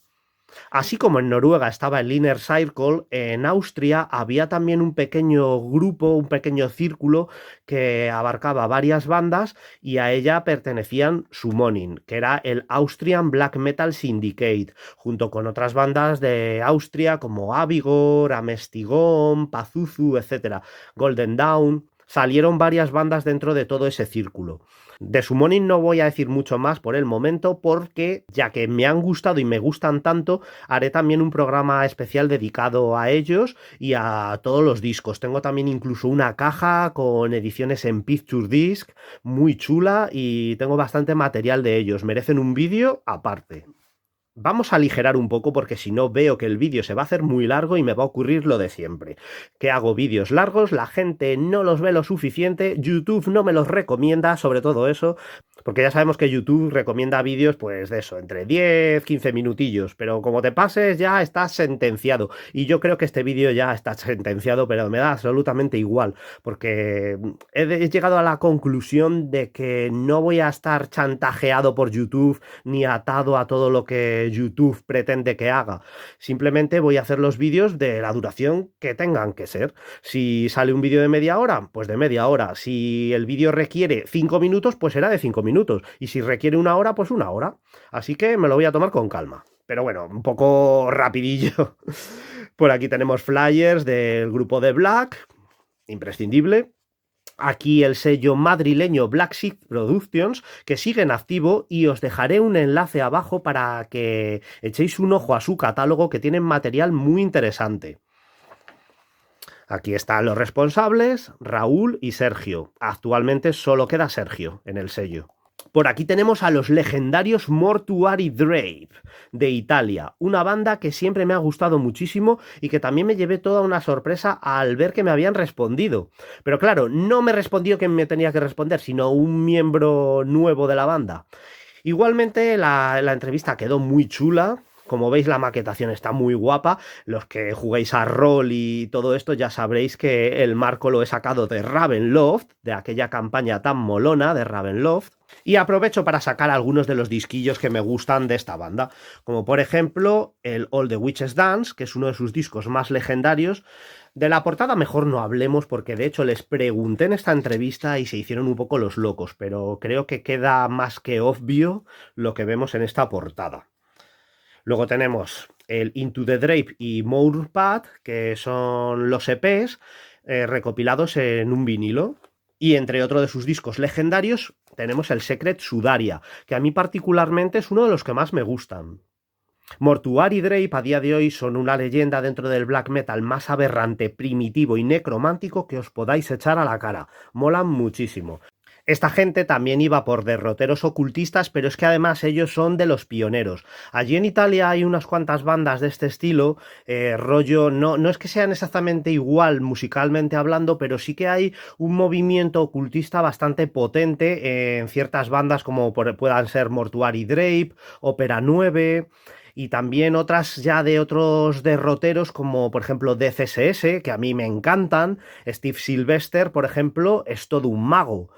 Así como en Noruega estaba el Inner Circle, en Austria había también un pequeño grupo, un pequeño círculo que abarcaba varias bandas y a ella pertenecían Summoning, que era el Austrian Black Metal Syndicate, junto con otras bandas de Austria como Avigor, Amestigón, Pazuzu, etc. Golden Dawn. Salieron varias bandas dentro de todo ese círculo. De Summoning no voy a decir mucho más por el momento porque, ya que me han gustado y me gustan tanto, haré también un programa especial dedicado a ellos y a todos los discos. Tengo también incluso una caja con ediciones en Picture Disc muy chula y tengo bastante material de ellos. Merecen un vídeo aparte. Vamos a aligerar un poco porque si no veo que el vídeo se va a hacer muy largo y me va a ocurrir lo de siempre. Que hago vídeos largos, la gente no los ve lo suficiente, YouTube no me los recomienda, sobre todo eso, porque ya sabemos que YouTube recomienda vídeos pues de eso, entre 10, 15 minutillos, pero como te pases ya estás sentenciado. Y yo creo que este vídeo ya está sentenciado, pero me da absolutamente igual, porque he llegado a la conclusión de que no voy a estar chantajeado por YouTube ni atado a todo lo que YouTube pretende que haga. Simplemente voy a hacer los vídeos de la duración que tengan que ser. Si sale un vídeo de media hora, pues de media hora. Si el vídeo requiere 5 minutos, pues será de 5 minutos. Y si requiere una hora, pues una hora. Así que me lo voy a tomar con calma. Pero bueno, un poco rapidillo. Por aquí tenemos flyers del grupo de Black, imprescindible. Aquí el sello madrileño Black Sheep Productions, que sigue en activo, y os dejaré un enlace abajo para que echéis un ojo a su catálogo, que tienen material muy interesante. Aquí están los responsables, Raúl y Sergio. Actualmente solo queda Sergio en el sello. Por aquí tenemos a los legendarios Mortuary Drape, de Italia, una banda que siempre me ha gustado muchísimo y que también me llevé toda una sorpresa al ver que me habían respondido. Pero claro, no me respondió quien me tenía que responder, sino un miembro nuevo de la banda. Igualmente la entrevista quedó muy chula. Como veis, la maquetación está muy guapa. Los que juguéis a rol y todo esto ya sabréis que el marco lo he sacado de Ravenloft, de aquella campaña tan molona de Ravenloft. Y aprovecho para sacar algunos de los disquillos que me gustan de esta banda, como por ejemplo el All the Witches Dance, que es uno de sus discos más legendarios. De la portada mejor no hablemos porque de hecho les pregunté en esta entrevista y se hicieron un poco los locos, pero creo que queda más que obvio lo que vemos en esta portada. Luego tenemos el Into the Drape y Mourpad, que son los EPs recopilados en un vinilo. Y entre otro de sus discos legendarios tenemos el Secret Sudaria, que a mí particularmente es uno de los que más me gustan. Mortuary Drape a día de hoy son una leyenda dentro del black metal más aberrante, primitivo y necromántico que os podáis echar a la cara. Molan muchísimo. Esta gente también iba por derroteros ocultistas, pero es que además ellos son de los pioneros. Allí en Italia hay unas cuantas bandas de este estilo, rollo, no es que sean exactamente igual musicalmente hablando, pero sí que hay un movimiento ocultista bastante potente en ciertas bandas como puedan ser Mortuary Drape, Ópera 9... Y también otras ya de otros derroteros como por ejemplo DCSS, que a mí me encantan. Steve Sylvester, por ejemplo, es todo un mago.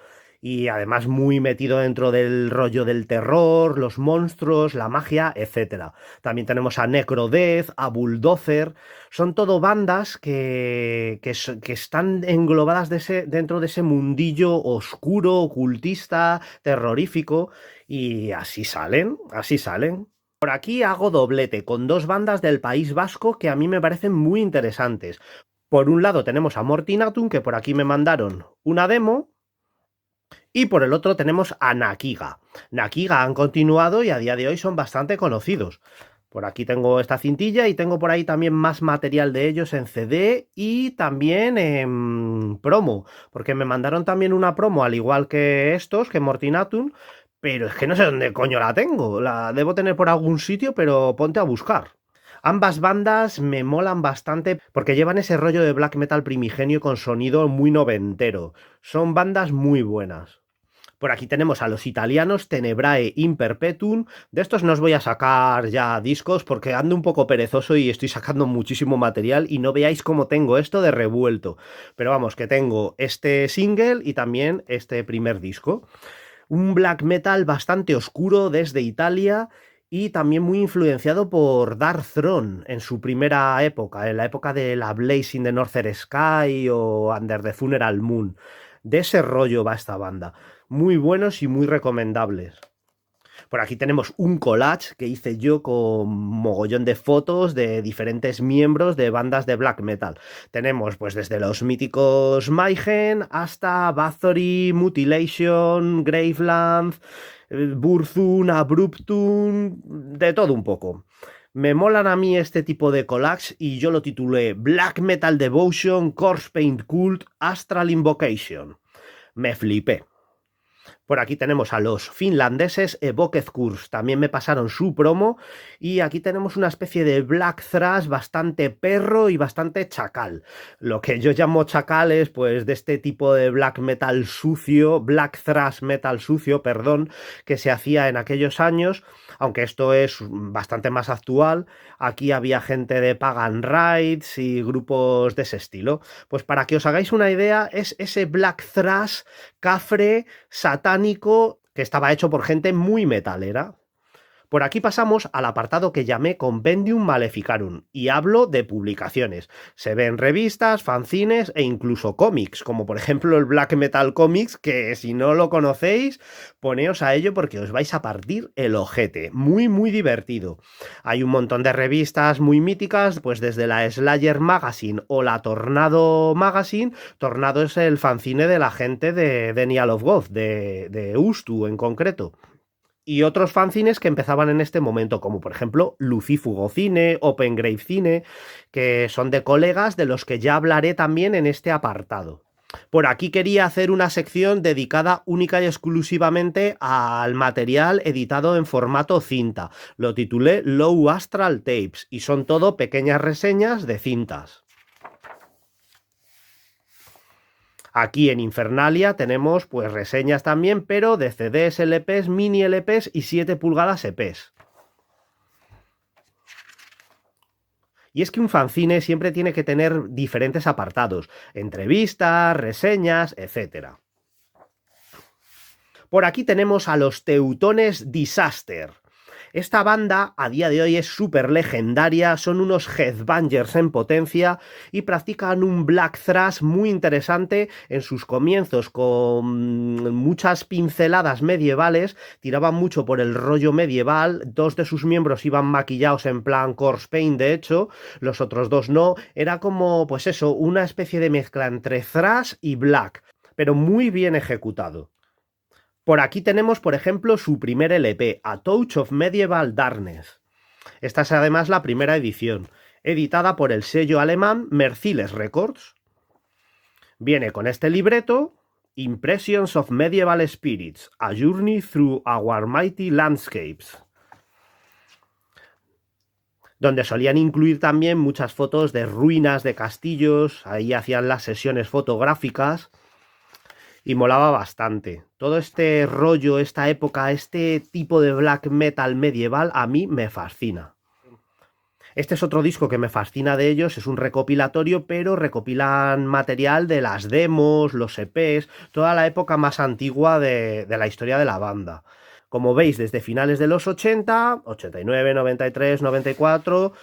Y además muy metido dentro del rollo del terror, los monstruos, la magia, etc. También tenemos a Necrodeath, a Bulldozer. Son todo bandas que están englobadas dentro de ese mundillo oscuro, ocultista, terrorífico. Y así salen, así salen. Por aquí hago doblete con dos bandas del País Vasco que a mí me parecen muy interesantes. Por un lado tenemos a Mortinatum, que por aquí me mandaron una demo. Y por el otro tenemos a Nakiga. Nakiga han continuado y a día de hoy son bastante conocidos. Por aquí tengo esta cintilla y tengo por ahí también más material de ellos en CD y también en promo, porque me mandaron también una promo al igual que estos, que Mortinatum, pero es que no sé dónde coño la tengo. La debo tener por algún sitio, pero ponte a buscar. Ambas bandas me molan bastante porque llevan ese rollo de black metal primigenio con sonido muy noventero. Son bandas muy buenas. Por aquí tenemos a los italianos Tenebrae in Perpetuum. De estos no os voy a sacar ya discos porque ando un poco perezoso y estoy sacando muchísimo material y no veáis cómo tengo esto de revuelto. Pero vamos, que tengo este single y también este primer disco. Un black metal bastante oscuro desde Italia y también muy influenciado por Dark Throne en su primera época, en la época de la Blazing the Northern Sky o Under the Funeral Moon. De ese rollo va esta banda. Muy buenos y muy recomendables. Por aquí tenemos un collage que hice yo con mogollón de fotos de diferentes miembros de bandas de black metal. Tenemos pues desde los míticos Mayhem hasta Bathory, Mutilation, Graveland, Burzum, Abruptum, de todo un poco. Me molan a mí este tipo de collages y yo lo titulé Black Metal Devotion, Corpse Paint Cult, Astral Invocation. Me flipé. Por aquí tenemos a los finlandeses Evoked Curse, también me pasaron su promo y aquí tenemos una especie de black thrash bastante perro y bastante chacal. Lo que yo llamo chacales, pues de este tipo de black metal sucio, black thrash metal sucio, perdón, que se hacía en aquellos años, aunque esto es bastante más actual. Aquí había gente de Pagan Rights y grupos de ese estilo. Pues para que os hagáis una idea, es ese black thrash cafre, satánico, que estaba hecho por gente muy metalera. Por aquí pasamos al apartado que llamé Compendium Maleficarum y hablo de publicaciones. Se ven revistas, fanzines e incluso cómics, como por ejemplo el Black Metal Comics, que si no lo conocéis, poneos a ello porque os vais a partir el ojete. Muy, muy divertido. Hay un montón de revistas muy míticas, pues desde la Slayer Magazine o la Tornado Magazine. Tornado es el fanzine de la gente de Denial of God, de Ustu en concreto. Y otros fanzines que empezaban en este momento, como por ejemplo Lucífugo Cine, Open Grave Cine, que son de colegas de los que ya hablaré también en este apartado. Por aquí quería hacer una sección dedicada única y exclusivamente al material editado en formato cinta. Lo titulé Low Astral Tapes y son todo pequeñas reseñas de cintas. Aquí en Infernalia tenemos pues reseñas también, pero de CDs, LPs, mini LPs y 7 pulgadas EPs. Y es que un fanzine siempre tiene que tener diferentes apartados, entrevistas, reseñas, etc. Por aquí tenemos a los Teutones Disaster. Esta banda a día de hoy es súper legendaria, son unos headbangers en potencia y practican un black thrash muy interesante en sus comienzos, con muchas pinceladas medievales, tiraban mucho por el rollo medieval. Dos de sus miembros iban maquillados en plan corpse paint, de hecho, los otros dos no. Era como, pues eso, una especie de mezcla entre thrash y black, pero muy bien ejecutado. Por aquí tenemos, por ejemplo, su primer LP, A Touch of Medieval Darkness. Esta es además la primera edición, editada por el sello alemán Merciless Records. Viene con este libreto, Impressions of Medieval Spirits, A Journey Through Our Mighty Landscapes, donde solían incluir también muchas fotos de ruinas de castillos, ahí hacían las sesiones fotográficas. Y molaba bastante. Todo este rollo, esta época, este tipo de black metal medieval a mí me fascina. Este es otro disco que me fascina de ellos, es un recopilatorio, pero recopilan material de las demos, los EPs, toda la época más antigua de la historia de la banda. Como veis, desde finales de los 80, 89, 93, 94...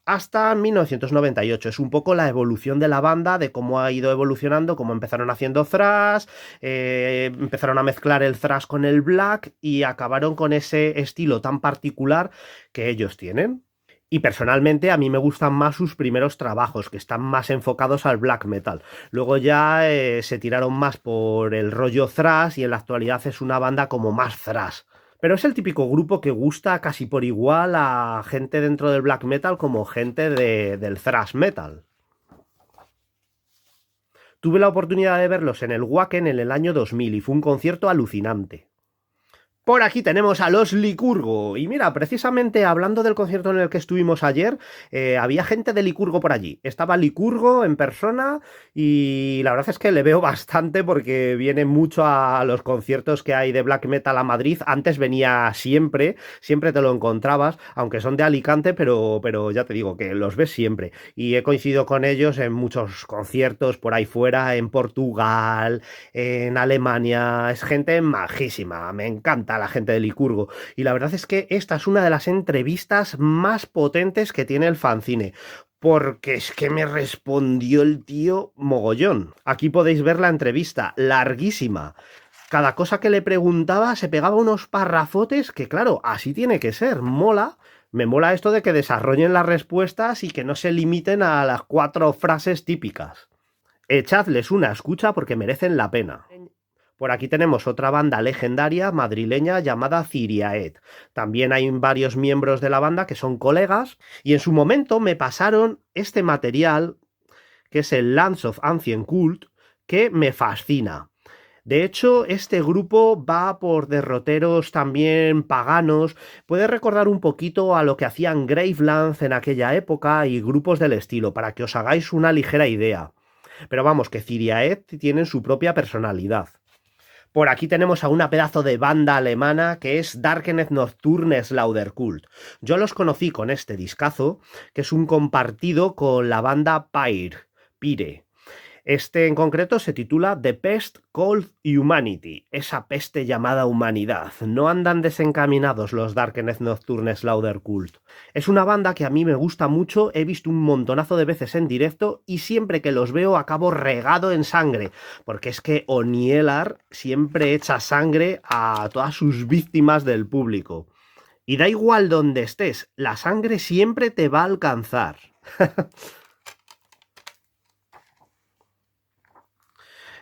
hasta 1998. Es un poco la evolución de la banda, de cómo ha ido evolucionando, cómo empezaron haciendo thrash, empezaron a mezclar el thrash con el black y acabaron con ese estilo tan particular que ellos tienen. Y personalmente a mí me gustan más sus primeros trabajos, que están más enfocados al black metal. Luego ya se tiraron más por el rollo thrash y en la actualidad es una banda como más thrash. Pero es el típico grupo que gusta casi por igual a gente dentro del black metal como gente del thrash metal. Tuve la oportunidad de verlos en el Wacken en el año 2000 y fue un concierto alucinante. Por aquí tenemos a los Licurgo. Y mira, precisamente hablando del concierto en el que estuvimos ayer, había gente de Licurgo por allí. Estaba Licurgo en persona y la verdad es que le veo bastante porque viene mucho a los conciertos que hay de black metal a Madrid. Antes venía siempre, siempre te lo encontrabas, aunque son de Alicante, pero ya te digo que los ves siempre. Y he coincidido con ellos en muchos conciertos por ahí fuera, en Portugal, en Alemania. Es gente majísima, me encanta la gente de Licurgo. Y la verdad es que esta es una de las entrevistas más potentes que tiene el fanzine. Porque es que me respondió el tío mogollón. Aquí podéis ver la entrevista, larguísima. Cada cosa que le preguntaba se pegaba unos parrafotes que, claro, así tiene que ser. Mola. Me mola esto de que desarrollen las respuestas y que no se limiten a las 4 frases típicas. Echadles una escucha porque merecen la pena. Por aquí tenemos otra banda legendaria madrileña llamada Ciriaet. También hay varios miembros de la banda que son colegas y en su momento me pasaron este material que es el Lands of Ancient Cult que me fascina. De hecho, este grupo va por derroteros también paganos. Puede recordar un poquito a lo que hacían Gravelands en aquella época y grupos del estilo, para que os hagáis una ligera idea. Pero vamos, que Ciriaet tienen su propia personalidad. Por aquí tenemos a una pedazo de banda alemana que es Darknet Nocturne Slaughterkult. Yo los conocí con este discazo, que es un compartido con la banda Pyre. Este en concreto se titula The Pest Called Humanity, esa peste llamada humanidad. No andan desencaminados los Darknet Nocturne Slaughterkult. Es una banda que a mí me gusta mucho, he visto un montonazo de veces en directo y siempre que los veo acabo regado en sangre, porque es que Onielar siempre echa sangre a todas sus víctimas del público. Y da igual donde estés, la sangre siempre te va a alcanzar.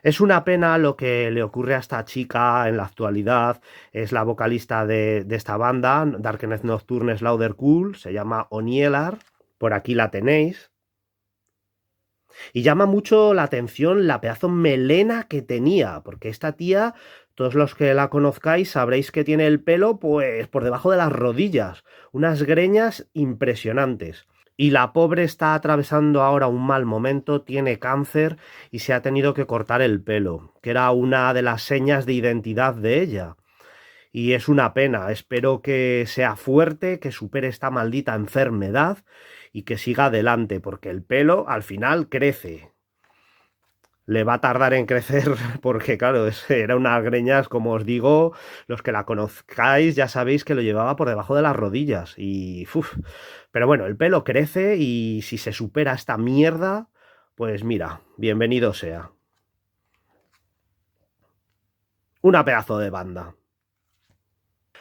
Es una pena lo que le ocurre a esta chica en la actualidad. Es la vocalista de esta banda, Darknet Nocturne Slaughterkult, se llama Onielar. Por aquí la tenéis. Y llama mucho la atención la pedazo melena que tenía, porque esta tía, todos los que la conozcáis sabréis que tiene el pelo pues por debajo de las rodillas, unas greñas impresionantes. Y la pobre está atravesando ahora un mal momento, tiene cáncer y se ha tenido que cortar el pelo, que era una de las señas de identidad de ella. Y es una pena, espero que sea fuerte, que supere esta maldita enfermedad y que siga adelante, porque el pelo al final crece. Le va a tardar en crecer porque, claro, era unas greñas, como os digo, los que la conozcáis ya sabéis que lo llevaba por debajo de las rodillas. Y, pero bueno, el pelo crece y si se supera esta mierda, pues mira, bienvenido sea. Una pedazo de banda.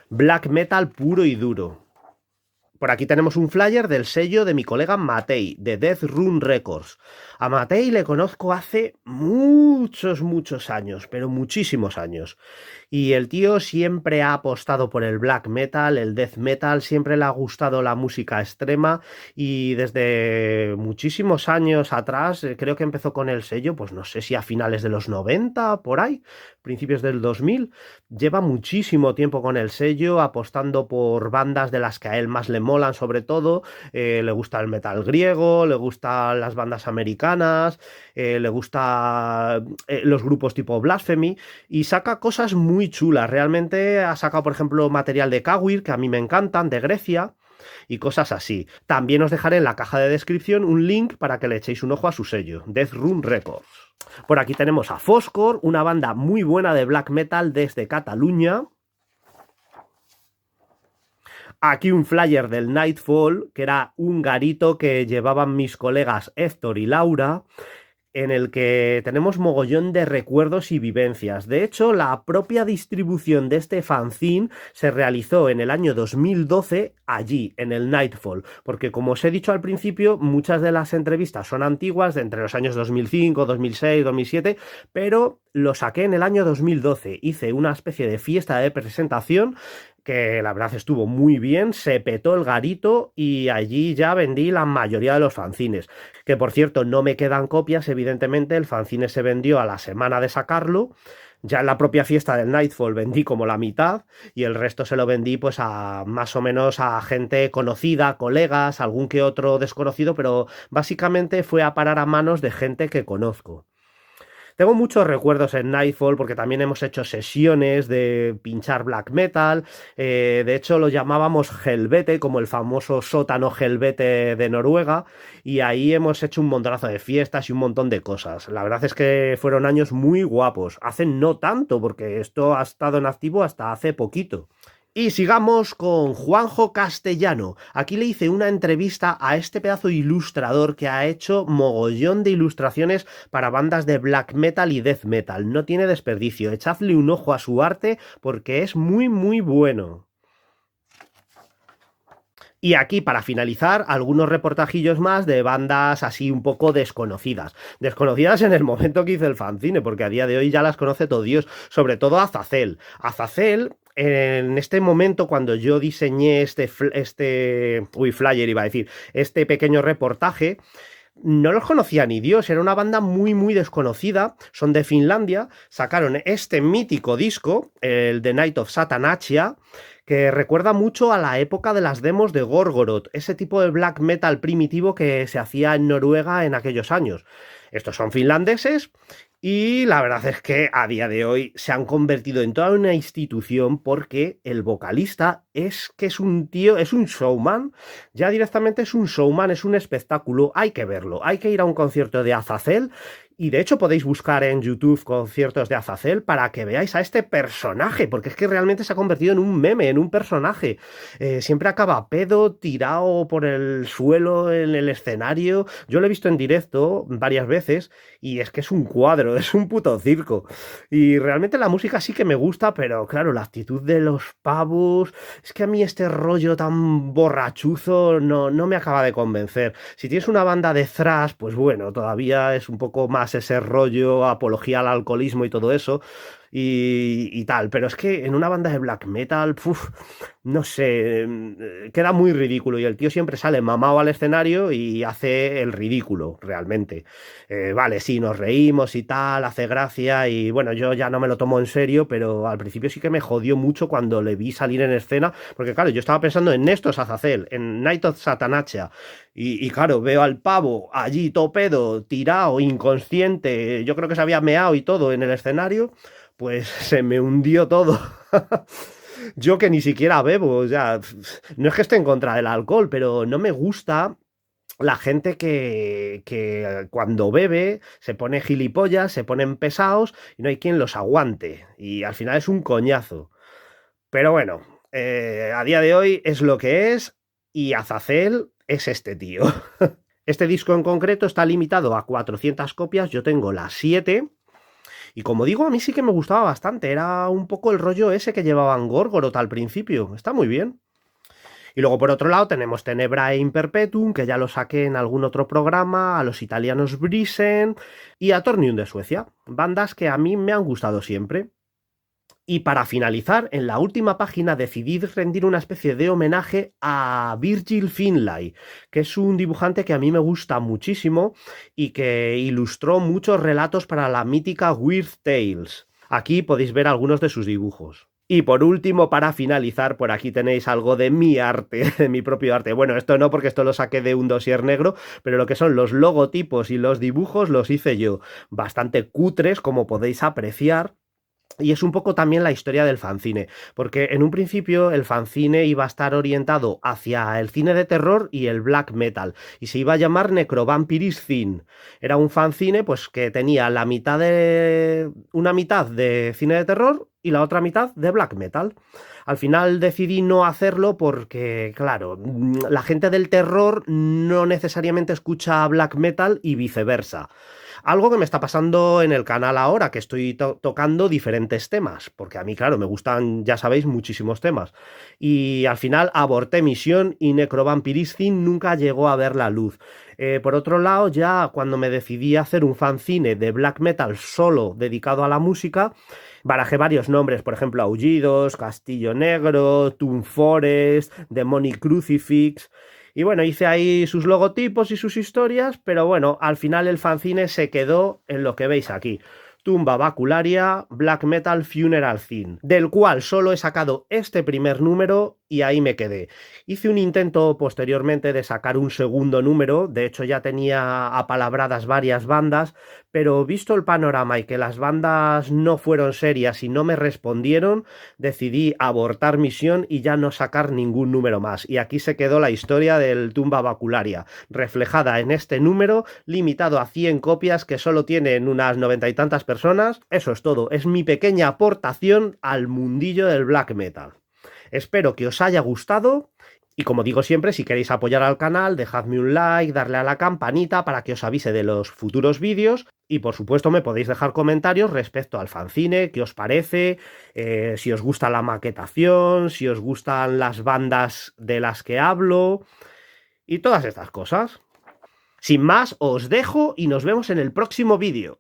Black metal puro y duro. Por aquí tenemos un flyer del sello de mi colega Matei, de Death Rune Records. A Matei le conozco hace muchos años, pero muchísimos años. Y el tío siempre ha apostado por el black metal, el death metal, siempre le ha gustado la música extrema y desde muchísimos años atrás, creo que empezó con el sello, pues no sé si a finales de los 90, por ahí, principios del 2000, lleva muchísimo tiempo con el sello, apostando por bandas de las que a él más le molan sobre todo, le gusta el metal griego, le gustan las bandas americanas, le gusta los grupos tipo Blasphemy y saca cosas muy chulas. Realmente ha sacado, por ejemplo, material de Kawir, que a mí me encantan, de Grecia, y cosas así. También os dejaré en la caja de descripción un link para que le echéis un ojo a su sello, Death Rune Records. Por aquí tenemos a Foscor, una banda muy buena de black metal desde Cataluña. Aquí un flyer del Nightfall, que era un garito que llevaban mis colegas Héctor y Laura. en el que tenemos mogollón de recuerdos y vivencias. De hecho, la propia distribución de este fanzine se realizó en el año 2012 allí, en el Nightfall, porque como os he dicho al principio, muchas de las entrevistas son antiguas, de entre los años 2005, 2006, 2007, pero lo saqué en el año 2012. Hice una especie de fiesta de presentación que la verdad estuvo muy bien, se petó el garito y allí ya vendí la mayoría de los fanzines. Que por cierto, no me quedan copias, evidentemente, el fanzine se vendió a la semana de sacarlo. Ya en la propia fiesta del Nightfall vendí como la mitad y el resto se lo vendí pues a más o menos a gente conocida, colegas, algún que otro desconocido, pero básicamente fue a parar a manos de gente que conozco. Tengo muchos recuerdos en Nightfall porque también hemos hecho sesiones de pinchar black metal. De hecho, lo llamábamos Helvete, como el famoso sótano Helvete de Noruega. Y ahí hemos hecho un montonazo de fiestas y un montón de cosas. La verdad es que fueron años muy guapos. Hace no tanto, porque esto ha estado en activo hasta hace poquito. Y sigamos con Juanjo Castellano. Aquí le hice una entrevista a este pedazo de ilustrador que ha hecho mogollón de ilustraciones para bandas de black metal y death metal. No tiene desperdicio. Echadle un ojo a su arte porque es muy muy bueno. Y aquí, para finalizar, algunos reportajillos más de bandas así un poco desconocidas. Desconocidas en el momento que hice el fanzine, porque a día de hoy ya las conoce todo Dios, sobre todo Azazel. Azazel, en este momento, cuando yo diseñé flyer iba a decir, este pequeño reportaje, no los conocía ni Dios, era una banda muy muy desconocida, son de Finlandia, sacaron este mítico disco, el The Night of Satanachia, que recuerda mucho a la época de las demos de Gorgoroth, ese tipo de black metal primitivo que se hacía en Noruega en aquellos años. Estos son finlandeses y la verdad es que a día de hoy se han convertido en toda una institución porque el vocalista es un tío, es un showman, ya directamente es un showman, es un espectáculo, hay que verlo, hay que ir a un concierto de Azazel. Y de hecho podéis buscar en YouTube conciertos de Azazel para que veáis a este personaje, porque es que realmente se ha convertido en un meme, en un personaje. Siempre acaba pedo, tirado por el suelo en el escenario. Yo lo he visto en directo varias veces y es que es un cuadro, es un puto circo. Y realmente la música sí que me gusta, pero claro, la actitud de los pavos, es que a mí este rollo tan borrachuzo no me acaba de convencer. Si tienes una banda de thrash, pues bueno, todavía es un poco más ese rollo, apología al alcoholismo y todo eso, y tal, pero es que en una banda de black metal, no sé, queda muy ridículo y el tío siempre sale mamado al escenario y hace el ridículo, realmente. Vale, sí, nos reímos y tal, hace gracia y bueno, yo ya no me lo tomo en serio, pero al principio sí que me jodió mucho cuando le vi salir en escena, porque claro, yo estaba pensando en Nestos Azazel, en Night of Satanachia, y claro, veo al pavo allí topedo, tirado, inconsciente, yo creo que se había meado y todo en el escenario, pues se me hundió todo. Yo que ni siquiera bebo, o sea, no es que esté en contra del alcohol, pero no me gusta la gente que cuando bebe se pone gilipollas, se ponen pesados y no hay quien los aguante. Y al final es un coñazo. Pero bueno, a día de hoy es lo que es y Azazel es este tío. Este disco en concreto está limitado a 400 copias, yo tengo las 7. Y como digo, a mí sí que me gustaba bastante. Era un poco el rollo ese que llevaban Gorgoroth al principio. Está muy bien. Y luego por otro lado tenemos Tenebrae Imperpetuum, que ya lo saqué en algún otro programa, a los italianos Brisen y a Tornium de Suecia. Bandas que a mí me han gustado siempre. Y para finalizar, en la última página decidí rendir una especie de homenaje a Virgil Finlay, que es un dibujante que a mí me gusta muchísimo y que ilustró muchos relatos para la mítica Weird Tales. Aquí podéis ver algunos de sus dibujos. Y por último, para finalizar, por aquí tenéis algo de mi arte, de mi propio arte. Bueno, esto no, porque esto lo saqué de un dossier negro, pero lo que son los logotipos y los dibujos los hice yo. Bastante cutres, como podéis apreciar. Y es un poco también la historia del fanzine, porque en un principio el fanzine iba a estar orientado hacia el cine de terror y el black metal, y se iba a llamar Necrovampiris Zine. Era un fanzine pues que tenía una mitad de cine de terror y la otra mitad de black metal. Al final decidí no hacerlo porque, claro, la gente del terror no necesariamente escucha black metal y viceversa. Algo que me está pasando en el canal ahora, que estoy tocando diferentes temas, porque a mí, claro, me gustan, ya sabéis, muchísimos temas. Y al final aborté misión y Necrovampiristin nunca llegó a ver la luz. Por otro lado, ya cuando me decidí a hacer un fanzine de black metal solo dedicado a la música, barajé varios nombres, por ejemplo, Aullidos, Castillo Negro, Toon Forest, Demonic Crucifix. Y bueno, hice ahí sus logotipos y sus historias, pero bueno, al final el fanzine se quedó en lo que veis aquí. Tumba Bacularia Black Metal Funeral Theme, del cual solo he sacado este primer número y ahí me quedé. Hice un intento posteriormente de sacar un segundo número, de hecho ya tenía apalabradas varias bandas, pero visto el panorama y que las bandas no fueron serias y no me respondieron, decidí abortar misión y ya no sacar ningún número más. Y aquí se quedó la historia del Tumba Bacularia, reflejada en este número, limitado a 100 copias que solo tienen unas 90 y tantas personas. Eso es todo, es mi pequeña aportación al mundillo del black metal. Espero que os haya gustado y como digo siempre, si queréis apoyar al canal, dejadme un like, darle a la campanita para que os avise de los futuros vídeos y por supuesto me podéis dejar comentarios respecto al fanzine, qué os parece, si os gusta la maquetación, si os gustan las bandas de las que hablo y todas estas cosas. Sin más, os dejo y nos vemos en el próximo vídeo.